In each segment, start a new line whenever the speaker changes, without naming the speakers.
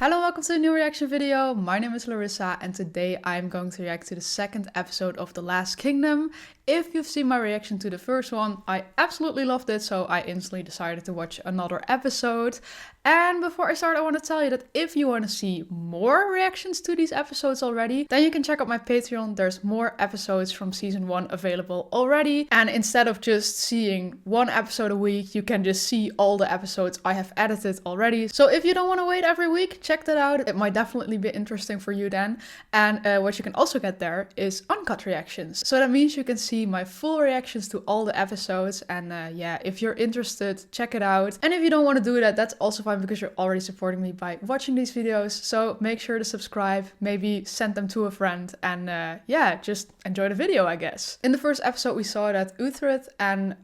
Hello, welcome to a new reaction video. My name is Larissa and today I'm going to react to the second episode of The Last Kingdom. If you've seen my reaction to the first one, I absolutely loved it, so I instantly decided to watch another episode. And before I start, I want to tell you that if you want to see more reactions to these episodes already, then you can check out my Patreon. There's more episodes from season 1 available already. And instead of just seeing one episode a week, you can just see all the episodes I have edited already. So if you don't want to wait every week, check that out. It might definitely be interesting for you then. And what you can also get there is uncut reactions. So that means you can see my full reactions to all the episodes. And yeah, if you're interested, check it out. And if you don't want to do that, that's also fine because you're already supporting me by watching these videos. So make sure to subscribe, maybe send them to a friend, and yeah, just enjoy the video, I guess. In the first episode, we saw that Uhtred and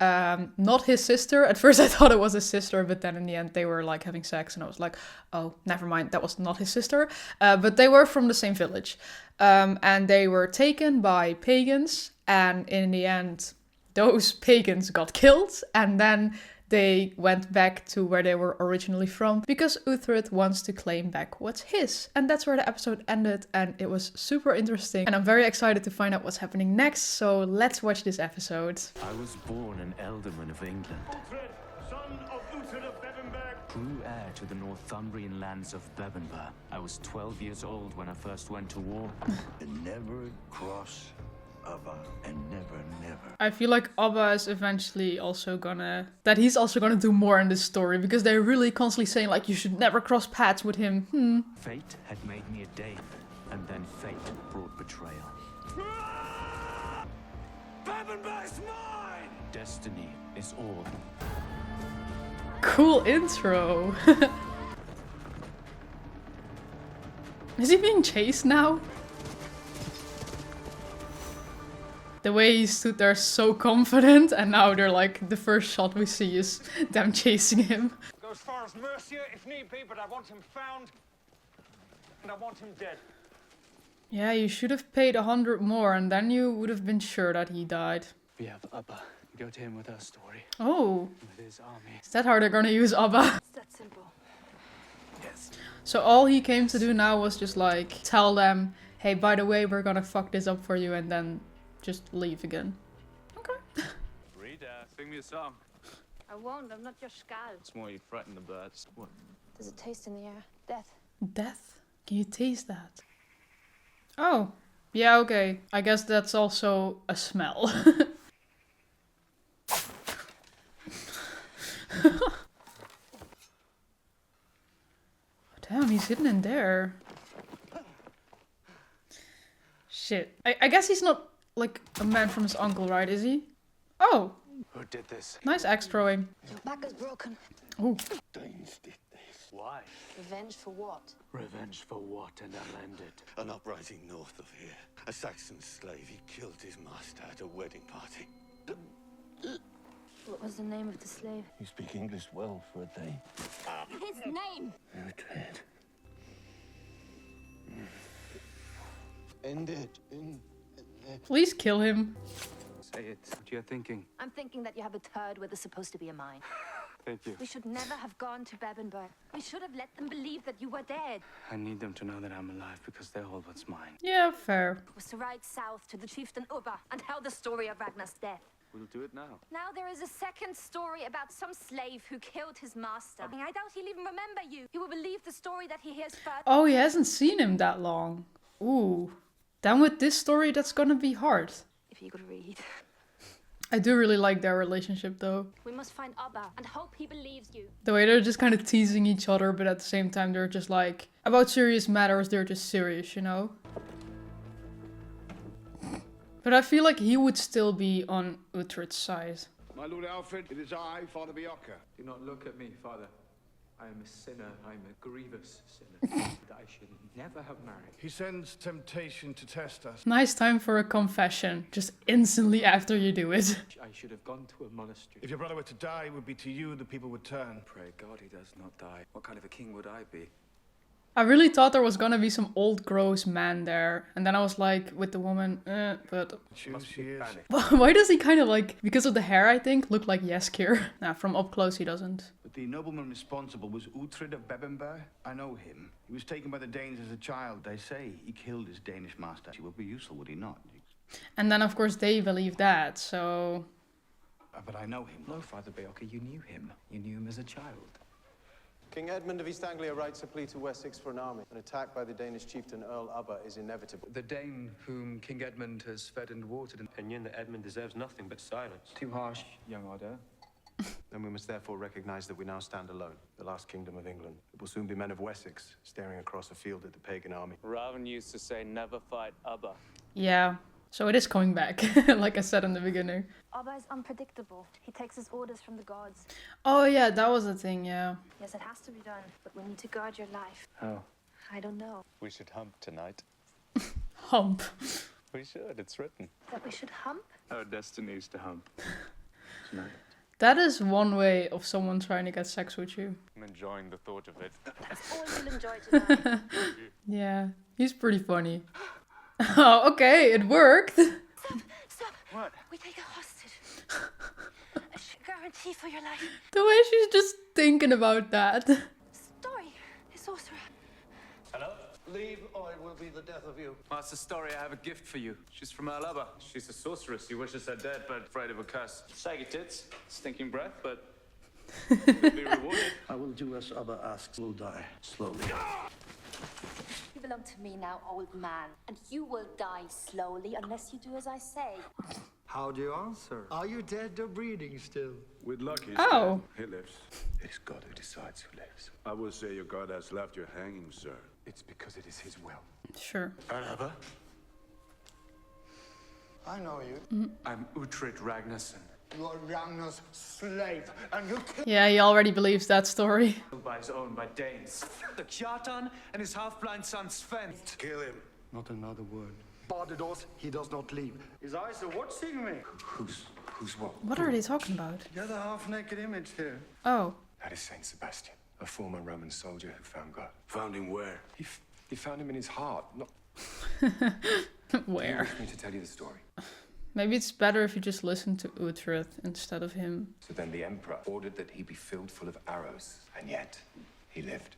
not his sister. At first I thought it was his sister, but then in the end they were like having sex and I was like, oh, never mind, that was not his sister. But they were from the same village. And they were taken by pagans, and in the end those pagans got killed, and then they went back to where they were originally from because Uhtred wants to claim back what's his. And that's where the episode ended, and it was super interesting. And I'm very excited to find out what's happening next, so let's watch this episode.
I was born an ealdorman of England,
Son of Uhtred of Bebbanburg.
true heir to the Northumbrian lands of Bebbanburg. I was 12 years old when I first went to war.
And never cross Abba, and never, never.
I feel like Abba is eventually also he's also gonna do more in this story, because they're really constantly saying like you should never cross paths with him.
Fate had made me a Dane, and then fate brought betrayal.
Bebbanburg's mine!
Destiny is all.
Cool intro. Is he being chased now? The way he stood there so confident, and now they're like, the first shot we see is them chasing him.
Go as far as Mercia if need be, but I want him found and I want him dead.
Yeah, you should have paid 100 more and then you would have been sure that he died.
We have Abba. Go to him with our story.
Oh.
With his army.
Is that how they're gonna use Abba?
It's that simple.
Yes.
So all he came to do now was just like, tell them, hey, by the way, we're gonna fuck this up for you, and then just leave again. Okay.
Rita, sing me a song.
I won't, I'm not your skull.
It's more you frighten the birds. What?
There's a taste in the air. Death.
Death? Can you taste that? Oh. Yeah, okay. I guess that's also a smell. Damn, he's hidden in there. Shit. I guess he's not like a man from his uncle, right? Is he? Oh,
Who did this?
nice axe throwing.
Your back is broken.
Oh,
Danes did this.
Why?
Revenge for what?
Revenge for what, and I'll end it.
An uprising north of here. A Saxon slave. He killed his master at a wedding party.
What was the name of the slave?
You speak English well for a day.
His name!
Uhtred. End it.
please kill him.
Say it. What you're thinking.
I'm thinking that you have a turd where there's supposed to be a mine.
Thank you.
We should never have gone to Bebbanburg. We should have let them believe that you were dead.
I need them to know that I'm alive because they're all what's mine.
Yeah, fair.
It was to ride south to the chieftain Ubba and tell the story of Ragnar's death.
We'll do it now.
Now there is a second story about some slave who killed his master. I doubt he'll even remember you. He will believe the story that he hears first.
Oh, he hasn't seen him that long. Ooh. Then with this story, that's gonna be hard.
If he could read.
I do really like their relationship though.
We must find Ubba and hope he believes you.
The way they're just kind of teasing each other, but at the same time they're just like, about serious matters, they're just serious, you know? But I feel like he would still be on Uhtred's side.
My Lord Alfred, it is I, Father Bjorka.
Do not look at me, Father. I am a sinner. I am a grievous sinner. I should never have married.
He sends temptation to test us.
Nice time for a confession, just instantly after you do it.
I should have gone to a monastery.
If your brother were to die, it would be to you the people would turn.
Pray God he does not die. What kind of a king would I be?
I really thought there was gonna be some old gross man there. And then I was like, with the woman, but...
Choose she is.
Why does he kind of like, because of the hair, I think, look like Jeskir? Nah, from up close he doesn't.
But the nobleman responsible was Uhtred of Bebbanburg. I know him. He was taken by the Danes as a child. They say he killed his Danish master. He would be useful, would he not?
And then, of course, they believe that, so...
But I know him.
No, Father Beocca, you knew him. You knew him as a child.
King Edmund of East Anglia writes a plea to Wessex for an army. An attack by the Danish chieftain Earl Ubba is inevitable.
The Dane whom King Edmund has fed and watered.
Opinion that Edmund deserves nothing but silence.
Too harsh, young order.
Then we must therefore recognize that we now stand alone, the last kingdom of England. It will soon be men of Wessex staring across a field at the pagan army.
Raven used to say, never fight Ubba.
Yeah, so it is coming back, like I said in the beginning.
Ubba is unpredictable. He takes his orders from the gods.
Oh yeah, that was a thing, yeah.
Yes, it has to be done, but we need to guard your life.
How?
I don't know.
We should hump tonight.
Hump.
We should, it's written.
That we should hump?
Our destiny is to hump. Tonight.
That is one way of someone trying to get sex with you.
I'm enjoying the thought of it.
That's all you'll enjoy tonight.
Yeah, he's pretty funny. Oh, okay, it worked.
Stop!
What?
We take a hostage. A guarantee for your life.
The way she's just thinking about that.
Story, the sorcerer.
Hello?
Leave or it will be the death of you.
Master Story, I have a gift for you. She's from Earl Ubba.
She's a sorceress. She wishes her dead, but afraid of a curse. Saggy tits, stinking breath, but will be rewarded.
I will do as Abba asks. Will die slowly.
You belong to me now, old man. And you will die slowly unless you do as I say.
How do you answer? Are you dead or breathing still?
With luck, he's
Oh.
dead. He lives.
It is God who decides who lives.
I will say your God has left you hanging, sir.
It's because it is his will.
Sure.
Abba?
I know you.
I'm Uhtred Ragnarsson.
You are Ragnar's slave, and you killed
Yeah, he already believes that story.
Killed by his own, by Danes. The Kjartan and his half-blind son Sven.
Kill him.
Not another word. Bar the doors, he does not leave. His eyes are watching me.
Who's what?
What are they talking about?
You're the half-naked image here.
Oh.
That is Saint Sebastian, a former Roman soldier who found God.
Found him where?
He found him in his heart. Not
Where?
me to tell you the story.
Maybe it's better if you just listen to Uhtred instead of him.
So then the emperor ordered that he be filled full of arrows, and yet he lived.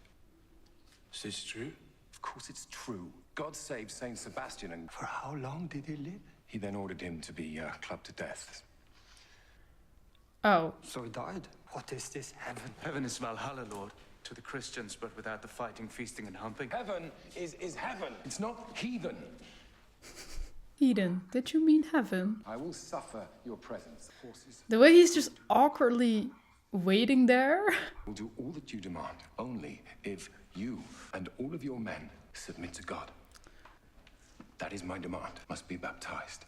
Is this true?
Of course it's true. God saved Saint Sebastian, and
For how long did he live?
he then ordered him to be clubbed to death.
Oh.
So he died. What is this heaven?
Heaven is Valhalla, Lord. To the Christians, but without the fighting, feasting, and humping.
Heaven is heaven. It's not heathen.
Eden, did you mean heaven?
I will suffer your presence. Horses
The way he's just awkwardly waiting there.
will do all that you demand, only if you and all of your men submit to God. That is my demand. Must be baptized.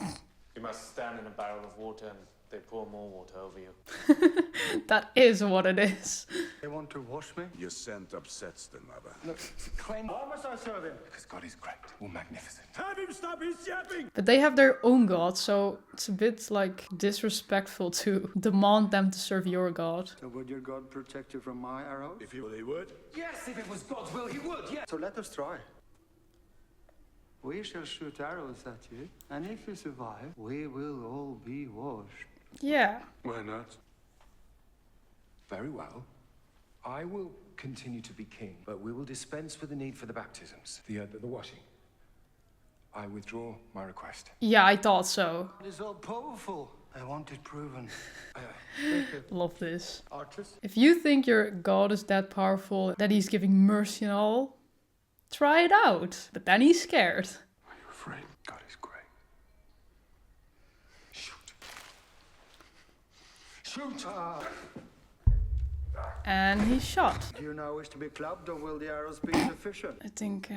You must stand in a barrel of water and they pour more water over you.
That is what it is.
They want to wash me?
Your scent upsets them, Abba.
Look, claim
How must I serve him?
because God is great, all magnificent.
Have him stop his yapping!
But they have their own god, so it's a bit like disrespectful to demand them to serve your god.
So would your God protect you from my arrows?
If he would.
Yes, if it was God's will, he would. Yes.
So let us try. We shall shoot arrows at you, and if you survive, we will all be washed.
Yeah.
Why not?
Very well. I will continue to be king, but we will dispense with the need for the baptisms, the washing. I withdraw my request.
Yeah, I thought so.
It is all powerful. I want it proven.
Love this.
Archers?
If you think your god is that powerful, that he's giving mercy and all, try it out. But then he's scared.
Are you afraid? God is great. Shoot. Shoot!
And he's shot.
Do you now wish to be clubbed, or will the arrows be sufficient?
I think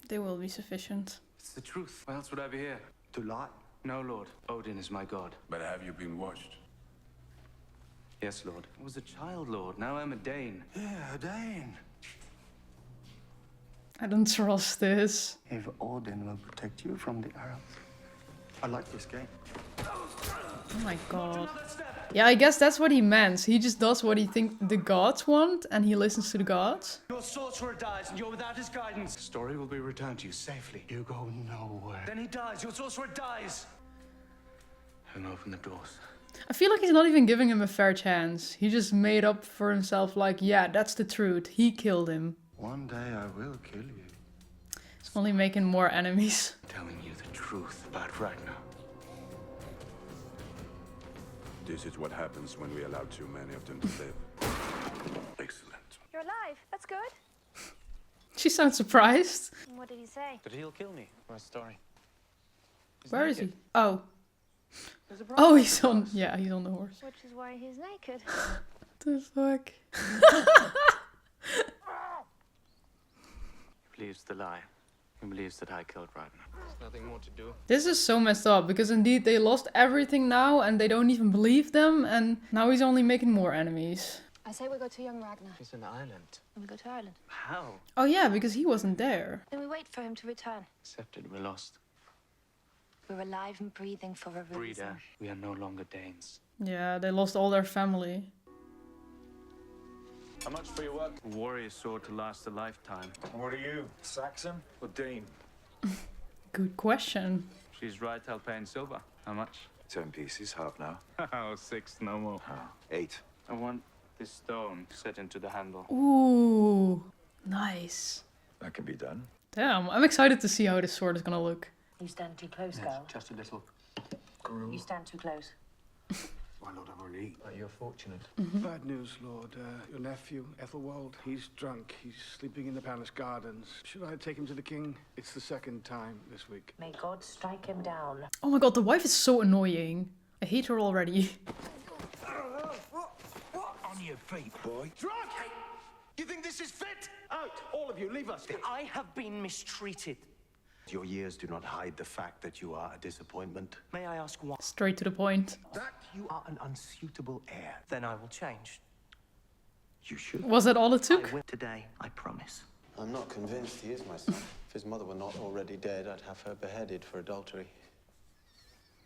they will be sufficient.
It's the truth. Why else would I be here?
To lie?
No, Lord. Odin is my god.
But have you been washed?
Yes, Lord. I was a child, Lord. Now I'm a Dane.
Yeah, Dane.
I don't trust this.
If Odin will protect you from the arrows. I like this game.
Oh my god. Yeah, I guess that's what he meant. He just does what he thinks the gods want, and he listens to the gods.
Your sorcerer dies, and you're without his guidance.
The story will be returned to you safely. You go nowhere.
Then he dies. Your sorcerer dies.
And open the doors.
I feel like he's not even giving him a fair chance. He just made up for himself like, yeah, that's the truth. He killed him.
One day I will kill you.
It's only making more enemies.
Telling you the truth about Ragnar.
This is what happens when we allow too many of them to live. Excellent.
You're alive. That's good.
She sounds surprised.
And what did he say?
That he'll kill me for a story.
Where is he? Oh. Oh, he's on. Yeah, he's on the horse.
Which is why he's naked.
What the fuck?
He believes the lie. He believes that I killed Ragnar.
There's nothing more to do.
This is so messed up because indeed they lost everything now and they don't even believe them, and now he's only making more enemies.
I say we go to young Ragnar.
He's an island.
And we go to Ireland.
How?
Oh yeah, because he wasn't there.
Then we wait for him to return.
Accepted, we're lost.
We're alive and breathing for a reason.
Breeder, we are no longer Danes.
Yeah, they lost all their family.
How much for your work?
A warrior sword to last a lifetime.
What are you, Saxon or Dane?
Good question.
She's right, I'll pay in silver. How much?
10 pieces, half now.
Oh, 6, no more.
8.
I want this stone set into the handle.
Ooh, nice.
That can be done.
Damn, I'm excited to see how this sword is gonna look.
You stand too close, girl.
Just a little.
You stand too close.
My lord, I've already eaten.
You're fortunate.
Bad news, Lord. Your nephew, Ethelwald, he's drunk. He's sleeping in the palace gardens. Should I take him to the king? It's the second time this week.
May God strike him down.
Oh my god, the wife is so annoying. I hate her already.
On your feet, boy.
Drunk! You think this is fit? Out! All of you, leave us.
I have been mistreated.
Your years do not hide the fact that you are a disappointment.
May I ask why?
Straight to the point.
That you are an unsuitable heir.
Then I will change.
You should.
Was that all it
I
took?
will today, I promise.
I'm not convinced he is my son. If his mother were not already dead, I'd have her beheaded for adultery.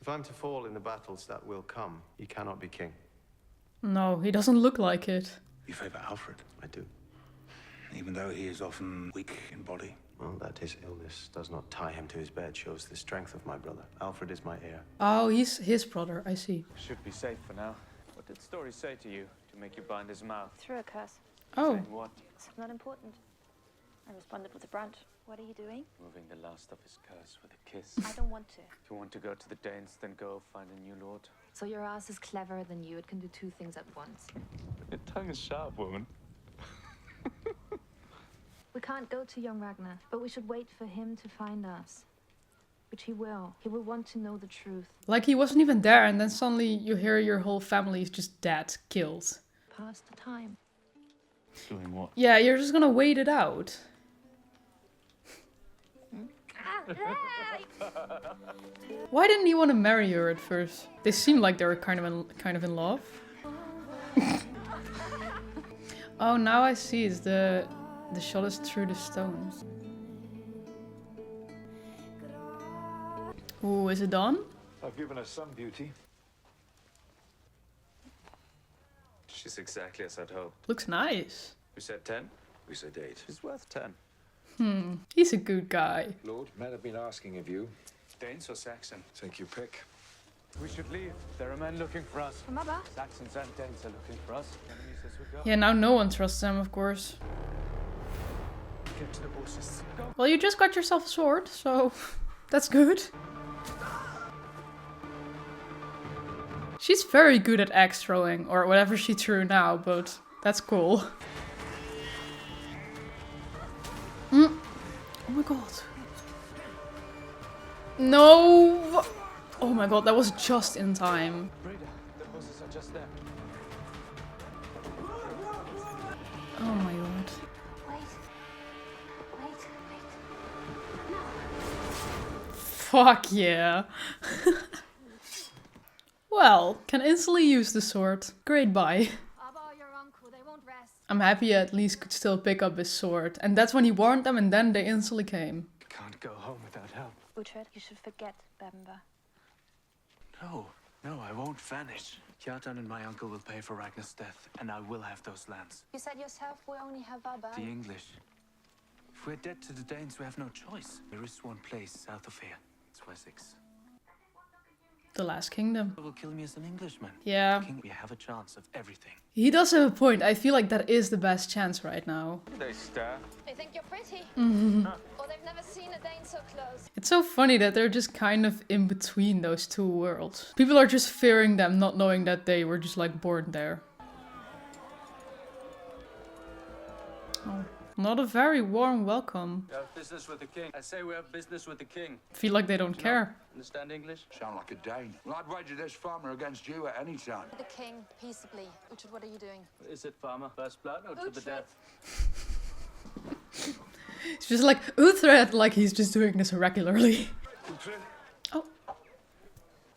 If I'm to fall in the battles that will come, he cannot be king.
No, he doesn't look like it.
You favor Alfred,
I do.
even though he is often weak in body.
Well, that his illness does not tie him to his bed shows the strength of my brother. Alfred is my heir.
Oh, he's his brother, I see.
Should be safe for now. What did Story say to you to make you bind his mouth?
Through a curse.
Oh.
Saying what?
It's not important. I responded with a branch. What are you doing?
Moving the last of his curse with a kiss.
I don't want to.
If you want to go to the Danes, then go find a new lord.
So your ass is cleverer than you. It can do two things at once.
Your tongue is sharp, woman.
We can't go to young Ragnar, but we should wait for him to find us. Which he will. He will want to know the truth.
Like he wasn't even there and then suddenly you hear your whole family is just dead, killed.
Past the time.
Doing what?
Yeah, you're just gonna wait it out. Why didn't he want to marry her at first? They seemed like they were kind of in love. Oh, now I see. It's the shot is through the stone. Ooh, is it done?
I've given her some beauty.
She's exactly as I'd hoped.
Looks nice.
We said 10?
We said 8.
She's worth 10.
He's a good guy.
Lord, men have been asking of you.
Danes or Saxon?
Take your pick.
We should leave. There are men looking for us.
Mother?
Saxons and Danes are looking for us. Enemies as we go.
Yeah, now no one trusts them, of course.
Get to the bushes. Go.
Well, you just got yourself a sword, so that's good. She's very good at axe throwing, or whatever she threw now, but that's cool. Oh my god. No! Oh my god, that was just in time.
Breanna, the bushes are just there.
Oh my god.
Wait.
Fuck yeah. Well, can instantly use the sword. Great buy.
Your uncle, they won't rest.
I'm happy he at least could still pick up his sword. And that's when he warned them and then they instantly came.
Can't go home without help.
Uhtred, you should forget Bebbanburg.
No,
No, I won't vanish. Kjartan and my uncle will pay for Ragnar's death, and I will have those lands.
You said yourself we only have our
The English. If we're dead to the Danes, we have no choice. There is one place south of here. It's Wessex.
The Last Kingdom.
It will kill me as an Englishman.
Yeah.
King, we have a chance of everything.
He does have a point. I feel like that is the best chance right now.
They stare.
They think you're pretty. Or they've never seen a Dane so close.
It's so funny that they're just kind of in between those two worlds. People are just fearing them, not knowing that they were just like born there. Oh, not a very warm welcome.
We have business with the king. I say we have business with the king.
Feel like they don't care.
Understand English?
Sound like a Dane. Well, I'd wager this farmer against you at any time.
The king, peaceably. Uhtred, what are you doing?
Is it farmer? First blood or to the death?
It's just like Uhtred, like he's just doing this regularly.
Uhtred?
Oh.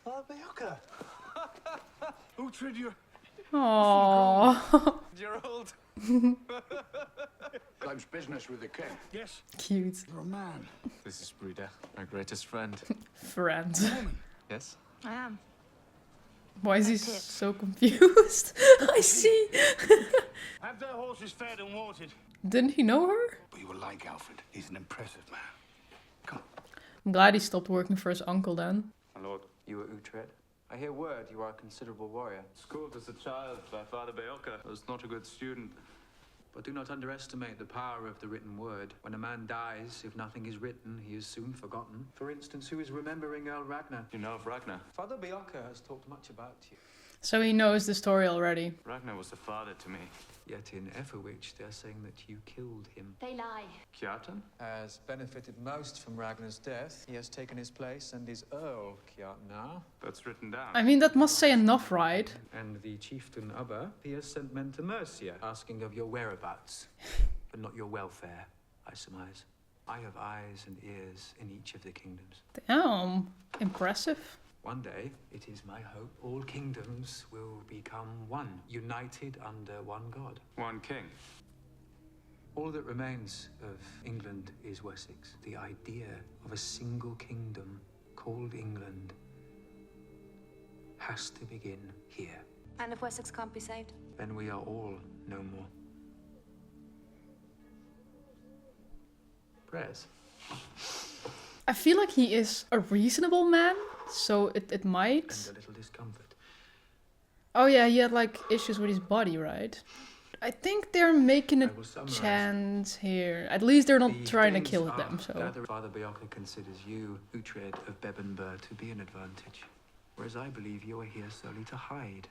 Vorwerk. Uhtred, you're...
Aww.
You're old.
Claims business with the king.
Yes.
Cute.
You're a man.
This is Breanna, my greatest friend.
Friend.
Yes?
I am.
Why is he so confused? I see.
Have their horses fed and watered.
Didn't he know her?
But you will like Alfred. He's an impressive man. Come.
I'm glad he stopped working for his uncle then.
My lord, you are Uhtred. I hear word you are a considerable warrior.
Schooled as a child by Father Beoka. I was not a good student.
But do not underestimate the power of the written word. When a man dies, if nothing is written, he is soon forgotten. For instance, who is remembering Earl Ragnar?
You know of Ragnar?
Father Beoka has talked much about you.
So he knows the story already.
Ragnar was a father to me.
Yet in Etherwich, they're saying that you killed him.
They lie.
Kjartan?
Has benefited most from Ragnar's death. He has taken his place and is Earl Kjartan now.
That's written down.
I mean, that must say enough, right?
And the chieftain Ubba, he has sent men to Mercia, asking of your whereabouts, but not your welfare, I surmise. I have eyes and ears in each of the kingdoms.
Damn. Impressive.
One day, it is my hope, all kingdoms will become one, united under one god.
One king.
All that remains of England is Wessex. The idea of a single kingdom called England has to begin here.
And if Wessex can't be saved?
Then we are all no more. Prayers.
I feel like he is a reasonable man, so it might.
And a little discomfort.
Oh yeah, he had like issues with his body, right? I think they're making a chance here. At least they're not trying to kill them, so.
Father Beoka considers you, Uhtred of Bebbanburg, to be an advantage. Whereas I believe you are here solely to hide.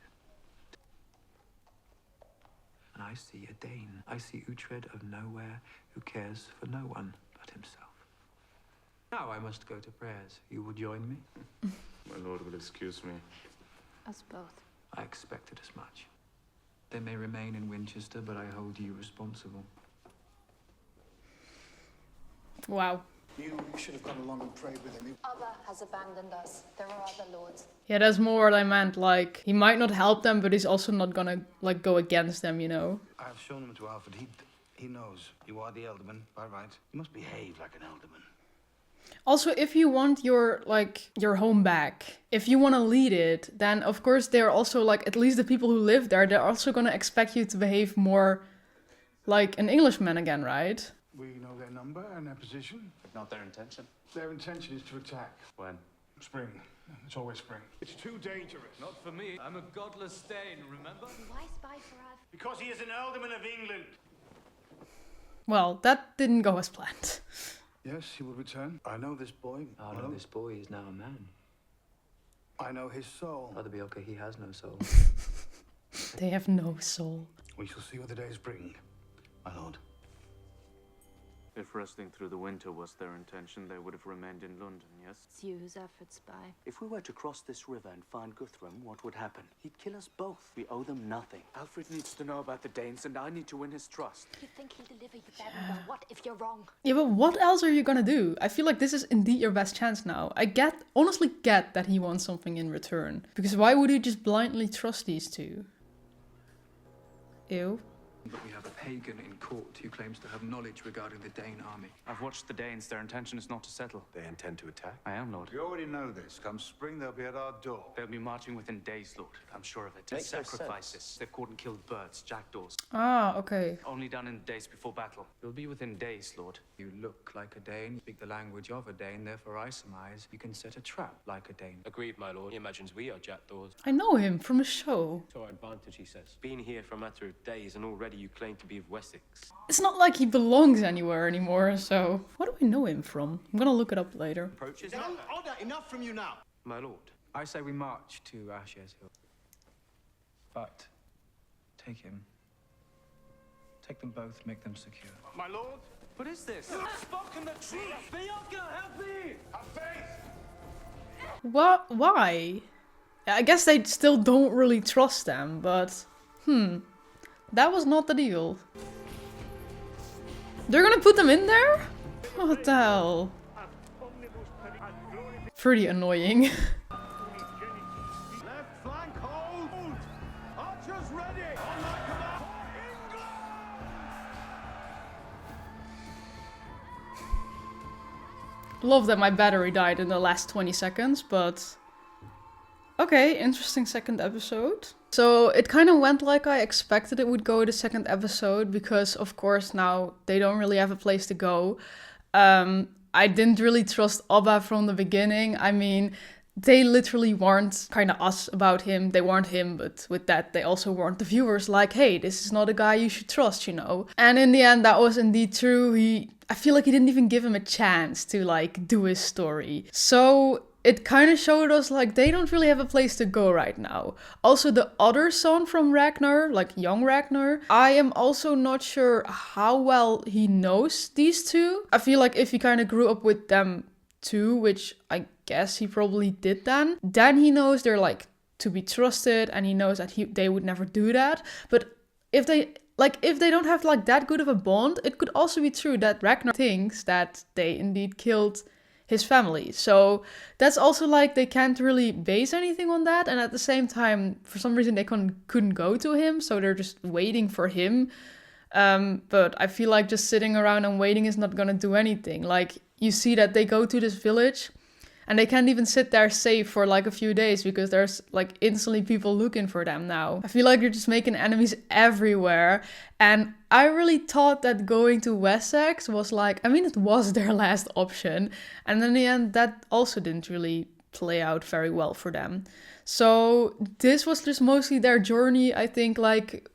And I see a Dane. I see Uhtred of nowhere who cares for no one but himself. Now I must go to prayers. You will join me?
My lord will excuse me.
Us both.
I expected as much. They may remain in Winchester, but I hold you responsible.
Wow.
You should have gone along and prayed with him.
Ubba has abandoned us. There are other lords.
Yeah, that's more what I meant. Like, he might not help them, but he's also not gonna, like, go against them, you know?
I've shown him to Alfred. He knows. You are the Elderman, by right. You must behave like an Elderman.
Also, if you want your, like, your home back, if you want to lead it, then of course they're also, like, at least the people who live there, they're also gonna expect you to behave more like an Englishman again, right?
We know their number and their position.
But not their intention.
Their intention is to attack.
When?
Spring. It's always spring. It's too dangerous.
Not for me. I'm a godless Dane, remember?
Why spy for us?
Because he is an Elderman of England.
Well, that didn't go as planned.
Yes, he will return. I know this boy.
Oh no, this boy is now a man.
I know his soul.
Father Beoka, he has no soul.
They have no soul.
We shall see what the days bring, my lord.
If wrestling through the winter was their intention, they would have remained in London, yes?
It's you who's Alfred's spy.
If we were to cross this river and find Guthrum, what would happen? He'd kill us both. We owe them nothing.
Alfred needs to know about the Danes, and I need to win his trust.
You think he'll deliver you better? What if you're wrong?
Yeah, but what else are you gonna do? I feel like this is indeed your best chance now. I honestly get that he wants something in return. Because why would he just blindly trust these two? Ew.
But we have a pagan in court who claims to have knowledge regarding the Dane army.
I've watched the Danes. Their intention is not to settle.
They intend to attack?
I am, Lord.
We already know this. Come spring, they'll be at our door.
They'll be marching within days, Lord. I'm sure of it.
Makes no
Sacrifices. They've caught and killed birds, jackdaws.
Ah, okay.
Only done in the days before battle. They'll be within days, Lord.
You look like a Dane, speak the language of a Dane, therefore I surmise you can set a trap like a Dane.
Agreed, my lord. He imagines we are jackdaws.
I know him from a show.
To our advantage, he says. Been here for a matter of days, and already you claim to be of Wessex.
It's not like he belongs anywhere anymore, so... What do I know him from? I'm gonna look it up later.
Approaches.
Order, enough from you now.
My lord.
I say we march to Ashes Hill. But take him. Take them both, make them secure.
My lord?
What is this?
You have spoken the truth! Bianca, help me! Have faith!
What? Why? I guess they still don't really trust them, but... That was not the deal. They're gonna put them in there? What the hell? Pretty annoying.
Left flank hold! Archers ready! On my command! For England!
Love that my battery died in the last 20 seconds, but... Okay, interesting second episode. So it kind of went like I expected it would go the second episode, because of course now they don't really have a place to go. I didn't really trust Abba from the beginning. I mean, they literally warned kind of us about him. They warned him, but with that they also warned the viewers like, hey, this is not a guy you should trust, you know. And in the end that was indeed true. I feel like he didn't even give him a chance to like do his story. So it kind of showed us like they don't really have a place to go right now. Also the other son from Ragnar, like young Ragnar, I am also not sure how well he knows these two. I feel like if he kind of grew up with them too, which I guess he probably did then he knows they're like to be trusted, and he knows that they would never do that. But if they don't have like that good of a bond, it could also be true that Ragnar thinks that they indeed killed his family. So that's also like they can't really base anything on that, and at the same time for some reason they couldn't go to him, so they're just waiting for him. But I feel like just sitting around and waiting is not gonna do anything. Like you see that they go to this village and they can't even sit there safe for like a few days because there's like instantly people looking for them now. I feel like you're just making enemies everywhere. And I really thought that going to Wessex was like, I mean, it was their last option. And in the end, that also didn't really play out very well for them. So this was just mostly their journey. I think like,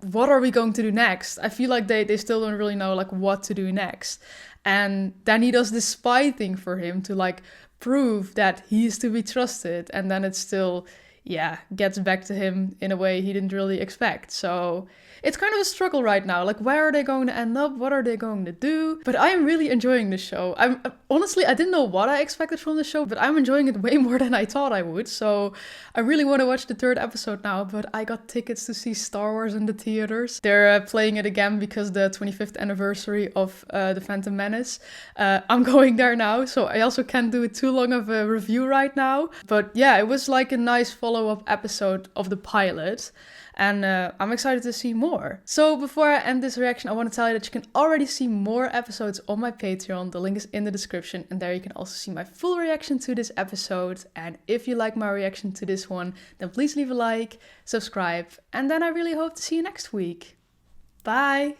what are we going to do next? I feel like they still don't really know like what to do next. And then he does this spy thing for him to like prove that he's to be trusted, and then it still gets back to him in a way he didn't really expect. So it's kind of a struggle right now, like where are they going to end up, what are they going to do? But I am really enjoying the show. Honestly, I didn't know what I expected from the show, but I'm enjoying it way more than I thought I would. So I really want to watch the third episode now, but I got tickets to see Star Wars in the theaters. They're playing it again because the 25th anniversary of The Phantom Menace. I'm going there now, so I also can't do it too long of a review right now. But yeah, it was like a nice follow-up episode of the pilot. And I'm excited to see more. So before I end this reaction, I want to tell you that you can already see more episodes on my Patreon. The link is in the description, and there you can also see my full reaction to this episode. And if you like my reaction to this one, then please leave a like, subscribe, and then I really hope to see you next week. Bye!